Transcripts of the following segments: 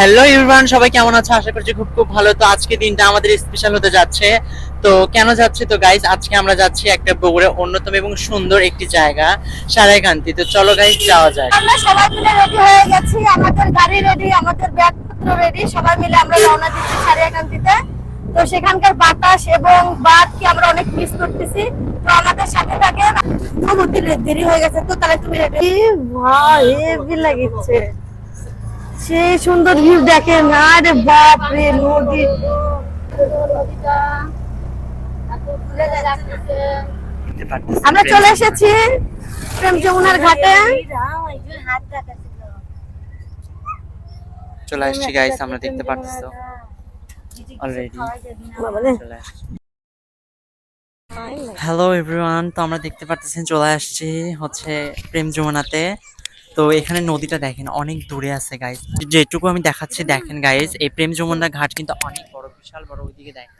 Hello everyone, সবাই কেমন আছো? আশা করছি খুব খুব ভালো। তো আজকে দিনটা আমাদের স্পেশাল হতে যাচ্ছে। তো কেন যাচ্ছে? তো গাইজ, আজকে আমরা যাচ্ছি একটা বগুড়ার অন্যতম এবং সুন্দর একটি জায়গা, সারাইকান্তি। তো চলো গাইজ, যাওয়া যায়। আমরা সবাই মিলে রেডি হয়ে গেছি, আমাদের গাড়ি রেডি, আমাদের ব্যাগপত্র রেডি, সবাই মিলে আমরা রওনা দিচ্ছি সারিয়াকান্দিতে। তো সেখানকার বাতাস এবং বাদ কি আমরা অনেক মিস করতেছি। তো আমাদের সাথে থাকেন। খুব দেরি হয়ে গেছে, তো তাহলে তুমি রেডি? ভাই হেভি লাগছে, সেই সুন্দর ভিউ দেখেন। আরে বাপ রে, নদী আমরা চলে এসেছি প্রেম যমুনার ঘাটে। চলে আসছি গাইজ, আমরা দেখতে পাচ্ছো অলরেডি চলে আসছি। হ্যালো এভরিওয়ান, তো আমরা দেখতে পাচ্ছেন চলে আসছি হচ্ছে প্রেম যমুনাতে। তো এখানে নদীটা দেখেন অনেক দূরে আছে গাইজ, যেটুকু আমি দেখাচ্ছি দেখেন গাইজ। এই প্রেম যমুনা ঘাট কিন্তু অনেক বড়, বিশাল বড়। ওইদিকে দেখেন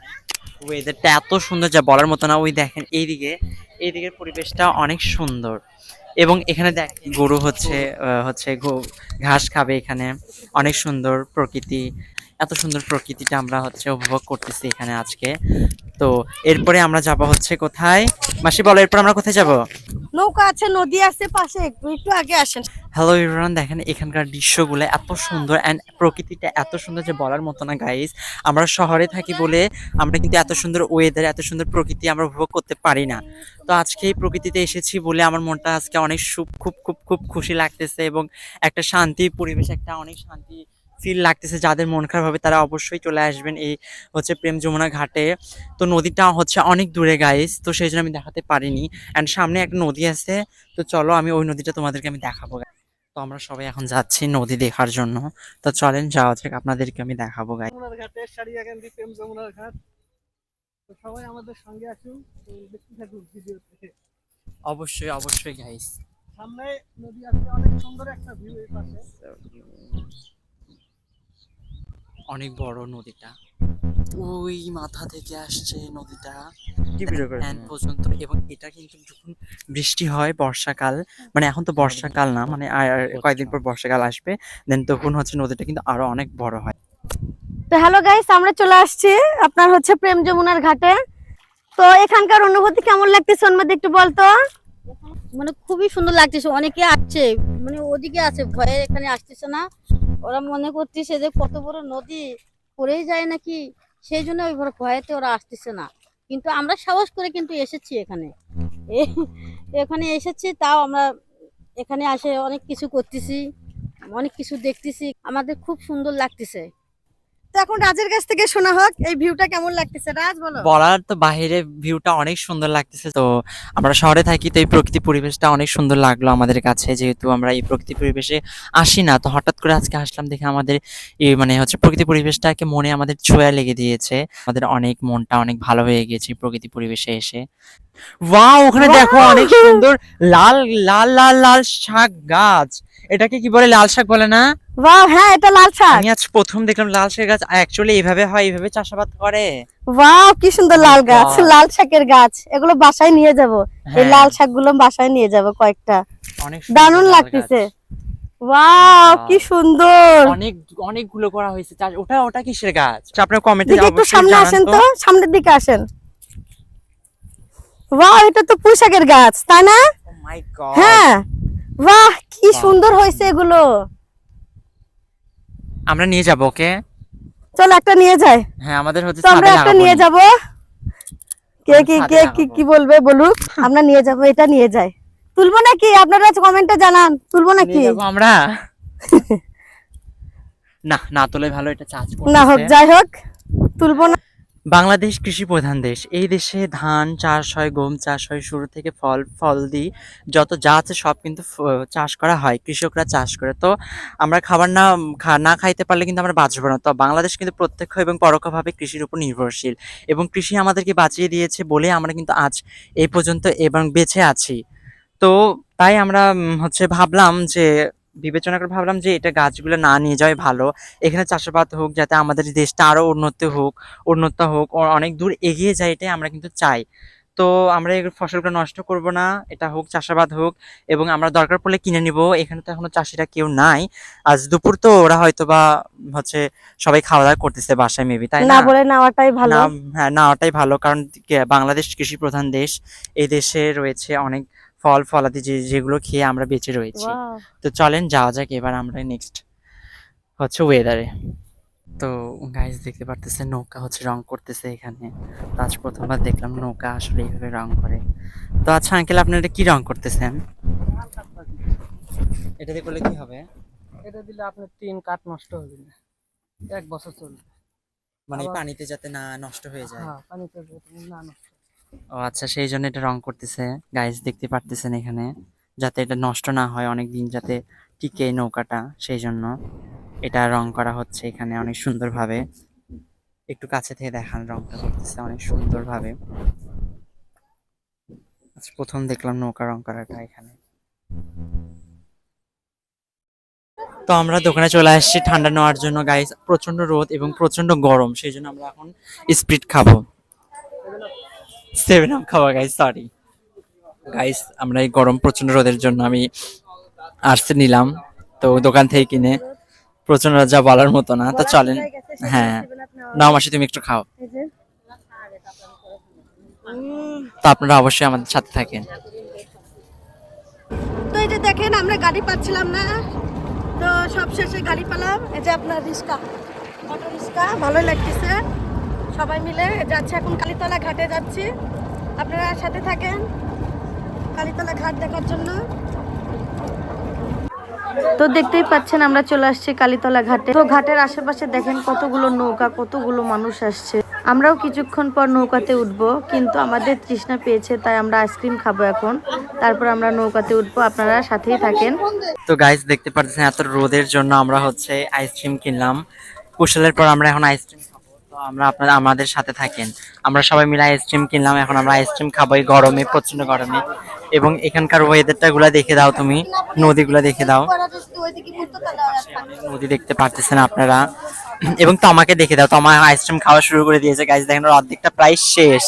ওয়েদারটা এত সুন্দর যা বলার মতো না। ওই দেখেন এইদিকের পরিবেশটা অনেক সুন্দর। এবং এখানে দেখ গরু হচ্ছে ঘাস খাবে এখানে। অনেক সুন্দর প্রকৃতি, এত সুন্দর প্রকৃতিটা আমরা হচ্ছে উপভোগ করতেছি এখানে আজকে। তো এরপরে আমরা যাব হচ্ছে কোথায়? মাসি বলো, এরপর আমরা কোথায় যাব? নৌকা আছে, নদী আছে পাশে, একটু আগে আসেন। হ্যালো এভরিওয়ান, দেখেন এখানকার দৃশ্যগুলো এত সুন্দর অ্যান্ড প্রকৃতিটা এত সুন্দর যে বলার মতো না গাইস। আমরা শহরে থাকি বলে আমরা কিন্তু এত সুন্দর ওয়েদার, এত সুন্দর প্রকৃতি আমরা উপভোগ করতে পারি না। তো আজকে এই প্রকৃতিতে এসেছি বলে আমার মনটা আজকে অনেক খুব খুব খুব খুশি লাগতেছে এবং একটা শান্তি পরিবেশ, একটা অনেক শান্তি ফিল লাগতেছে। যাদের মন খারাপ হবে তারা অবশ্যই চলে আসবেন এই হচ্ছে প্রেম যমুনা ঘাটে। তো নদীটা হচ্ছে অনেক দূরে গাইস, তো সেই জন্য আমি দেখাতে পারিনি। অ্যান্ড সামনে একটা নদী আছে, তো চলো আমি ওই নদীটা তোমাদেরকে আমি দেখাবো। তো আমরা সবাই এখন যাচ্ছি নদী দেখার জন্য। তো চলেন যাওয়া যাক, আপনাদেরকে আমি দেখাবো গাই। যমুনার ঘাটে সারিয়াকান্দি প্রেম যমুনার ঘাট। তো সবাই আমাদের সঙ্গে আসুন, তো দেখতে থাকুন ভিডিওতে। অবশ্যই অবশ্যই গাইস। সামনে নদী আছে, অনেক সুন্দর একটা ভিউ এই পাশে। অনেক বড় নদীটা, ওই মাথা থেকে আসছে নদীটা কি ভিডিও করে পর্যন্ত। এবং এটা কিন্তু যখন বৃষ্টি হয় বর্ষাকাল, মানে এখন তো বর্ষাকাল না, মানে আর কয়েকদিন পর বর্ষাকাল আসবে, দেন তখন হচ্ছে নদীটা কিন্তু আরো অনেক বড় হয়। তো হ্যালো গাইস, আমরা চলে আসছি আপনার হচ্ছে প্রেম যমুনার ঘাটে। তো এখানকার অনুভূতি কেমন লাগতেছে ওর মধ্যে একটু বলতো। মানে খুবই সুন্দর লাগতেছে, অনেকে আসছে, মানে ওদিকে আছে ভয়ে এখানে আসতেছে না। ওরা মনে করতেছে যে কত বড় নদী পড়েই যায় নাকি, সেই জন্য ওই ভয়েতে ওরা আসতেছে না। কিন্তু আমরা সাহস করে কিন্তু এসেছি এখানে। এখানে এসেছি, তাও আমরা এখানে আসে অনেক কিছু করতেছি, অনেক কিছু দেখতেছি, আমাদের খুব সুন্দর লাগতেছে। তো এখন রাজের কাছ থেকে শোনা হোক এই ভিউটা কেমন লাগতেছে। রাজ বলো। বলার তো বাইরে ভিউটা অনেক সুন্দর লাগতেছে। তো আমরা শহরে থাকি, তো এই প্রকৃতি পরিবেশটা অনেক সুন্দর লাগলো আমাদের কাছে, যেহেতু আমরা এই প্রকৃতি পরিবেশে আসি না। তো হঠাৎ করে আজকে আসলাম দেখে আমাদের এই মানে হচ্ছে প্রকৃতি পরিবেশটাকে মনে আমাদের ছোঁয়া লেগে দিয়েছে। আমাদের অনেক মনটা অনেক ভালো হয়ে গেছে প্রকৃতি পরিবেশে এসে। ওয়াও, ওখানে দেখো অনেক সুন্দর লাল লাল লাল লাল শাক গাছ। এটাকে কি বলে? লাল শাক বলে না? বাহ, হ্যাঁ এটা লাল শাক। আমি আজ প্রথম দেখলাম লাল শাক গাছ অ্যাকচুয়ালি এইভাবে হয়, এইভাবে চাষাবাদ করে। বাহ, কি সুন্দর লাল গাছ, বাহ। লাল শাকের গাছ। এগুলো বাসায় নিয়ে যাব, এই হ্যাঁ, লাল শাকগুলো বাসায় নিয়ে যাব কয়েকটা। অনেক সুন্দর দারুণ লাল লাগতেছে। গাছ। ওয়াও, বাহ। কি সুন্দর। অনেকগুলো করা হয়েছে চাষ। ওটা কিসের গাছ? আপনারা কমেন্টে দিকে একটু অবশ্যই সামনে জানান আসেন তো। তো, সামনের দিকে আসেন। বাহ, এটা তো পুঁই শাকের গাছ, তাই না? ও মাই গড। হ্যাঁ। বাহ, কি বাহ। সুন্দর হয়েছে এগুলো। আমরা নিয়ে যাব, ওকে? চল একটা নিয়ে যাই। হ্যাঁ, আমাদের হচ্ছে তো আমরা ছাদে একটা লাগাবো। নিয়ে যাব। কে কি ছাদে কে কি লাগাবো। কি বলবে বলুক, আমরা নিয়ে যাব, এটা নিয়ে যাই। তুলবো নাকি? আপনারা কমেন্টে জানান, তুলবো নাকি? নিয়ে যাবো আমরা। না, না তোলে ভালো, এটা চাষ না হোক, করতেছে। যাই হোক, তুলবো না। বাংলাদেশ কৃষি প্রধান দেশ। এই দেশে ধান চাষ হয়, গম চাষ হয়, শুরু থেকে ফল দিয়ে যত যা আছে সব কিন্তু চাষ করা হয়, কৃষকরা চাষ করে। তো আমরা খাবার না খাইতে পারলে কিন্তু আমরা বাঁচবো না। তো বাংলাদেশ কিন্তু প্রত্যক্ষ এবং পরোক্ষভাবে কৃষির উপর নির্ভরশীল, এবং কৃষি আমাদেরকে বাঁচিয়ে দিয়েছে বলে আমরা কিন্তু আজ এই পর্যন্ত এবং বেঁচে আছি। তো তাই আমরা হচ্ছে বিবেচনা করে ভাবলাম যে এটা গাছগুলো না নিয়ে যাওয়াই ভালো। এখানে চাষাবাদ হোক, যাতে আমাদের দেশটা আরো উন্নত হোক, অনেক দূর এগিয়ে যায়, এটাই আমরা কিন্তু চাই। তো আমরা এই ফসলগুলো নষ্ট করব না, এটা হোক চাষাবাদ হোক, এবং আমরা দরকার পড়লে কিনে নিব। এখানে তো এখনো চাষিরা কেউ নাই, আজ দুপুর তো ওরা হয়তো বা হচ্ছে সবাই খাওয়া দাওয়া করতেছে বাসায় মেবি, তাই না না? বলে নেওয়াটাই ভালো। না, হ্যাঁ, নেওয়াটাই ভালো, কারণ বাংলাদেশ কৃষি প্রধান দেশ। এই দেশে রয়েছে অনেক ফল ফলাদি যেগুলো খেয়ে আমরা বেঁচে রয়েছি। Wow. তো চলেন যাওয়া যাক এবার আমরা নেক্সট হচ্ছে ওয়েদারে। তো গাইস দেখতে পারতেছে নৌকা হচ্ছে রং করতেছে এখানে। তো আজ প্রথমবার দেখলাম নৌকা আসলে এইভাবে রং করে। তো আচ্ছা আঙ্কেল, আপনারা এটা কি রং করতেছেন? এটা দিয়ে করলে কি হবে? এটা দিলে আপনার 3 কাঠ নষ্ট হবে না, 1 বছর চলবে। মানে আবার- পানিতে যাতে না নষ্ট হয়ে যায়। হ্যাঁ, পানিতে যাতে না নষ্ট হয়। ও আচ্ছা, সেই জন্য এটা রং করতেছে। গাইস দেখতে পারতেছেন এখানে, যাতে এটা নষ্ট না হয়, অনেক দিন যাতে টিকে এই নৌকাটা, সেই জন্য এটা রং করা হচ্ছে এখানে অনেক সুন্দরভাবে। একটু কাছে থেকে দেখান, রংটা করতেছে অনেক সুন্দরভাবে। আচ্ছা, প্রথম দেখলাম নৌকা রং করাটা এখানে। তো আমরা দোকানে চলে আসছি ঠান্ডা নেওয়ার জন্য গাইস। প্রচন্ড রোদ এবং প্রচন্ড গরম, সেই জন্য আমরা এখন স্প্রিট খাবো, 7 আপ খাবো গাইস, সরি গাইস। আমরা এই গরম প্রচন্ড রোদের জন্য আমি আর্টস নিলাম, তো দোকান থেকে কিনে। প্রচন্ড রোদ, যা বলার মতো না। তো চলেন, হ্যাঁ, নাও মাসি তুমি একটু খাও। তো আপনারা অবশ্যই আমাদের সাথে থাকেন। তো এই যে দেখেন আমরা গাড়ি পাচ্ছিলাম না, তো সব শেষে গাড়ি পেলাম। এই যে আপনার রিক্সা, অটো রিক্সা, ভালোই লাগতেছে। সবাই মিলে যাচ্ছে, এখন কালীতলা ঘাটে যাচ্ছি। আপনারা সাথে থাকেন কালীতলা ঘাট দেখার জন্য। তো দেখতেই পাচ্ছেন আমরা চলে আসছি কালীতলা ঘাটে। তো ঘাটের আশেপাশে দেখেন কতগুলো নৌকা, কতগুলো মানুষ আসছে। আমরাও কিছুক্ষণ পর নৌকাতে উঠবো, কিন্তু আমাদের তৃষ্ণা পেয়েছে, তাই আমরা আইসক্রিম খাবো এখন। তারপর আমরা নৌকাতে উঠবো, আপনারা সাথেই থাকেন। তো গাইস দেখতে পাচ্ছেন এত রোদের জন্য আমরা হচ্ছে আইসক্রিম কিনলাম। কুশলের পর আমরা এখন আইসক্রিম খাবো। তো আমরা আপনারা আমাদের সাথে থাকেন। আমরা সবাই মিলে আইসক্রিম কিনলাম, এখন আমরা আইসক্রিম খাবো এই গরমে, প্রচন্ড গরমে। এবং এখানকার ওয়েদারটা গুলা দেখে দাও তুমি, নদীগুলা দেখে দাও। নদী দেখতে পারতেছেন আপনারা, এবং তো আমাকে দেখে দাও, তো আমার আইসক্রিম খাওয়া শুরু করে দিয়েছে গাইস। দেখেন ওর অর্ধেকটা প্রায় শেষ।